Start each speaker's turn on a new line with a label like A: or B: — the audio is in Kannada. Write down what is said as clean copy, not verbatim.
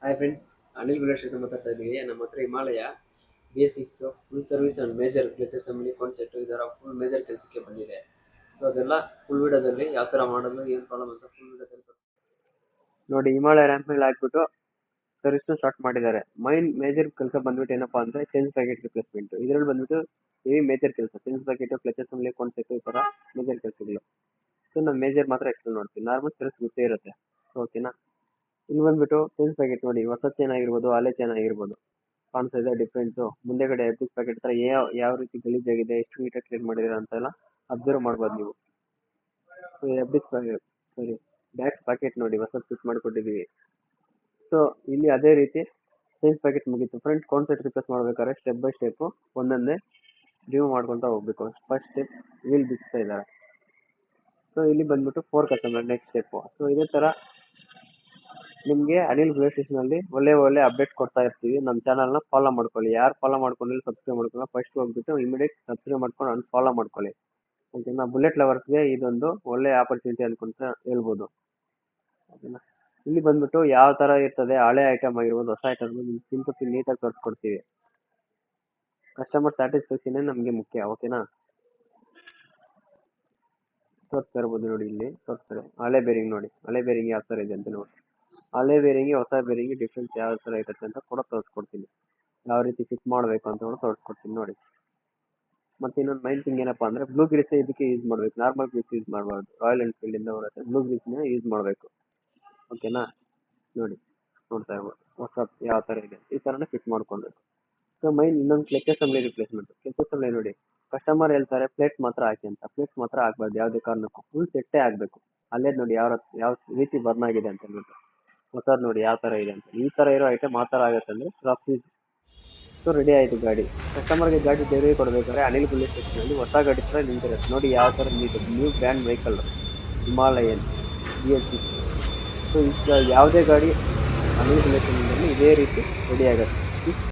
A: ಹಾಯ್ ಫ್ರೆಂಡ್ಸ್, ಅನಿಲ್ ಗುಲೇಶ್ವರ ಮಾತಾಡ್ತಾ ಇದ್ದೀವಿ. ನಮ್ಮ ಹತ್ರ Himalaya BS6 full service and major clutch assembly concept ಇದರ ಫುಲ್ ಮೇಜರ್ ಕೆಲಸಕ್ಕೆ ಬಂದಿದೆ. ಸೊ ಅದೆಲ್ಲ ಫುಲ್ ವಿಡಿಯೋದಲ್ಲಿ ಯಾವ ಥರ ಮಾಡೋದು, ಏನು ಪ್ರಾಬ್ಲಮ್ ಅಂತ ಫುಲ್ ವಿಡಿಯೋದಲ್ಲಿ ನೋಡಿ. ಹಿಮಾಲಯ ರ್ಯಾಂಪ್ ಮೇಲೆ ಹಾಕ್ಬಿಟ್ಟು ಸರ್ವಿಸ್ನ ಸ್ಟಾರ್ಟ್ ಮಾಡಿದ್ದಾರೆ. ಮೇಜರ್ ಕೆಲಸ ಬಂದ್ಬಿಟ್ಟು ಏನಪ್ಪಾ ಅಂದ್ರೆ ಚೇಂಜ್ ಪ್ಯಾಕೆಟ್ ರಿಪ್ಲೇಸ್ಮೆಂಟ್. ಇದರಲ್ಲಿ ಬಂದ್ಬಿಟ್ಟು ಈ ಮೇಜರ್ ಕೆಲಸ change packet, clutch assembly concept ಈ ಥರ ಮೇಜರ್ ಕೆಲಸಗಳು. ಸೊ ನಾವು ಮೇಜರ್ ಮಾತ್ರ ಎಕ್ಸ್ಪ್ಲೇನ್ ಮಾಡ್ತೀವಿ, ನಾರ್ಮಲ್ ಸರ್ವಿಸ್ ಗೊತ್ತೇ ಇರುತ್ತೆ. ಓಕೆನಾ. ಇಲ್ಲಿ ಬಂದ್ಬಿಟ್ಟು ಚೇಂಜ್ ಪ್ಯಾಕೆಟ್ ನೋಡಿ, ಹೊಸ ಚೇನ್ ಆಗಿರ್ಬೋದು, ಹಳೆ ಚೇನ್ ಆಗಿರ್ಬೋದು, ಕಾಣಿಸ್ತಾ ಇದೆ ಡಿಫ್ರೆನ್ಸು. ಮುಂದೆಗಡೆ ಎಪಿಕ್ ಪ್ಯಾಕೆಟ್ ಹತ್ರ ಯಾವ ರೀತಿ ಗಲೀಜಾಗಿದೆ, ಎಷ್ಟು ನೀಟಾಗಿ ಕ್ಲೀನ್ ಮಾಡಿದ್ದೀರಾ ಅಂತೆಲ್ಲ ಅಬ್ಸರ್ವ್ ಮಾಡ್ಬೋದು ನೀವು. ಎಪಿಕ್ ಪ್ಯಾಕೆಟ್ ಸರಿ, ಬ್ಯಾಕ್ ಪ್ಯಾಕೆಟ್ ನೋಡಿ ಹೊಸದು ಫಿಟ್ ಮಾಡಿಕೊಟ್ಟಿದ್ದೀವಿ. ಸೊ ಇಲ್ಲಿ ಅದೇ ರೀತಿ ಚೇಂಜ್ ಪ್ಯಾಕೆಟ್ ಮುಗೀತು. ಫ್ರಂಟ್ ಕಾನ್ಸೆಪ್ಟ್ ರಿಪ್ಲೇಸ್ ಮಾಡ್ಬೇಕಾದ್ರೆ ಸ್ಟೆಪ್ ಬೈ ಸ್ಟೆಪ್ ಒಂದೊಂದೇ ರಿಮೂವ್ ಮಾಡ್ಕೊತಾ ಹೋಗ್ಬೇಕು. ಫಸ್ಟ್ ಸ್ಟೆಪ್ ವೀಲ್ ಬಿಚ್ತಾ ಇದ್ದಾರೆ. ಸೊ ಇಲ್ಲಿ ಬಂದ್ಬಿಟ್ಟು fork assembly next step. So ಇದೇ ತರ ನಿಮಗೆ ಅನಿಲ್ ಸ್ಟೇಷನ್ ಅಲ್ಲಿ ಒಳ್ಳೆ ಅಪ್ಡೇಟ್ ಕೊಡ್ತಾ ಇರ್ತೀವಿ. ನಮ್ಮ ಚಾನಲ್ನ ಫಾಲೋ ಮಾಡ್ಕೊಳ್ಳಿ. ಯಾರು ಫಾಲೋ ಮಾಡ್ಕೊಂಡಿಲ್ಲ ಸಬ್ಸ್ಕ್ರೈಬ್ ಮಾಡ್ಕೊಳ್ಳಿ. ಫಸ್ಟ್ ಹೋಗ್ಬಿಟ್ಟು ಇಮಿಡಿಯೇಟ್ ಸಬ್ಸ್ಕ್ರೈಬ್ ಮಾಡ್ಕೊಂಡು ಅನ್ಫಾಲೋ ಮಾಡ್ಕೊಳ್ಳಿ. ಓಕೆನಾ. ಬುಲೆಟ್ ಲವರ್ಸ್ಗೆ ಇದೊಂದು ಒಳ್ಳೆ ಆಪರ್ಚುನಿಟಿ ಅನ್ಕೊಂತ ಹೇಳ್ಬೋದು. ಓಕೆನಾ. ಇಲ್ಲಿ ಬಂದ್ಬಿಟ್ಟು ಯಾವ ತರ ಇರ್ತದೆ, ಹಳೆ ಐಟಮ್ ಆಗಿರ್ಬೋದು, ಹೊಸ ಐಟಮ್ ಸಿಂಪಲ್ ನೀಟಾಗಿ ತೋರಿಸ್ಕೊಡ್ತೀವಿ. ಕಸ್ಟಮರ್ ಸ್ಯಾಟಿಸ್ಫ್ಯಾಕ್ಷನ್ ನಮಗೆ ಮುಖ್ಯ. ಓಕೆನಾ. ತೋರಿಸ್ತಾ ಇರ್ಬೋದು ನೋಡಿ, ಇಲ್ಲಿ ತೋರಿಸ್ತಾರೆ ಹಳೆ ಬೇರಿಂಗ್ ನೋಡಿ. ಹಳೆ ಬೇರಿಂಗ್ ಯಾವ ತರ ಇದೆ ಅಂತ ನೋಡಿ. ಹಳೆ ಬೇರಿಂಗ್ ಹೊಸ ಬೇರಿಂಗ್ ಡಿಫ್ರೆನ್ಸ್ ಯಾವ ತರ ಇರುತ್ತೆ ಅಂತ ಕೂಡ ತೋರಿಸ್ಕೊಡ್ತೀನಿ. ಯಾವ ರೀತಿ ಫಿಟ್ ಮಾಡಬೇಕು ಅಂತ ಕೂಡ ತೋರಿಸ್ಕೊಡ್ತೀನಿ ನೋಡಿ. ಮತ್ತೆ ಇನ್ನೊಂದು ಮೈನ್ ಥಿಂಗ್ ಏನಪ್ಪಾ ಅಂದ್ರೆ ಬ್ಲೂ ಗ್ರೀಸ್ ಇದಕ್ಕೆ ಯೂಸ್ ಮಾಡ್ಬೇಕು, ನಾರ್ಮಲ್ ಗ್ರೀಸ್ ಯೂಸ್ ಮಾಡಬಾರ್ದು. ರಾಯಲ್ ಎನ್ಫೀಲ್ಡ್ ಇಂದ ಬರುತ್ತೆ ಬ್ಲೂ ಗ್ರೀಸ್ ಯೂಸ್ ಮಾಡಬೇಕು. ಓಕೆನಾ. ನೋಡಿ, ನೋಡ್ತಾ ಇರ್ಬೋದು ಹೊಸ ಯಾವ ತರ ಇದೆ, ಈ ತರನೇ ಫಿಟ್ ಮಾಡ್ಕೊಳ್ಬೇಕು. ಸೊ ಮೈನ್ ಇನ್ನೊಂದು clutch assembly replacement. Clutch assembly ನೋಡಿ, ಕಸ್ಟಮರ್ ಹೇಳ್ತಾರೆ ಪ್ಲೇಟ್ಸ್ ಮಾತ್ರ ಹಾಕಿ ಅಂತ. ಪ್ಲೇಟ್ಸ್ ಮಾತ್ರ ಹಾಕ್ಬಾರ್ದು ಯಾವುದೇ ಕಾರಣಕ್ಕೂ, ಫುಲ್ ಸೆಟ್ಟೇ ಆಗ್ಬೇಕು. ಅಲ್ಲೇ ನೋಡಿ ಯಾವ ರೀತಿ ಬರ್ನ್ ಆಗಿದೆ ಅಂತ ಹೇಳ್ಬಿಟ್ಟು. ಹೊಸದ್ ನೋಡಿ ಯಾವ ತರ ಇದೆ ಅಂತ. ಈ ತರ ಇರೋ ಐಟಮ್ ಆ ತರ ಆಗುತ್ತೆ ಅಂದ್ರೆ ಟ್ರಾಫಿಕ್. ಸೊ ರೆಡಿ ಆಯ್ತು ಗಾಡಿ. ಕಸ್ಟಮರ್ಗೆ ಗಾಡಿ ಡೆಲಿವರಿ ಕೊಡಬೇಕಾದ್ರೆ ಅನಿಲ್ ಪೊಲೀಸ್ ಸ್ಟೇಷನ್ ಅಲ್ಲಿ ಹೊಸ ಗಾಡಿ ತರ ನಿಂತಿರುತ್ತೆ ನೋಡಿ. ಯಾವ ತರ ನಿಂತಿದೆ, new brand vehicle Himalayan BS6. So ಈಗ ಯಾವುದೇ ಗಾಡಿ ಅನಿಲ್ ಪೊಲೀಸ್ ಸ್ಟೇಷನ್ ಇದೇ ರೀತಿ ರೆಡಿ ಆಗುತ್ತೆ.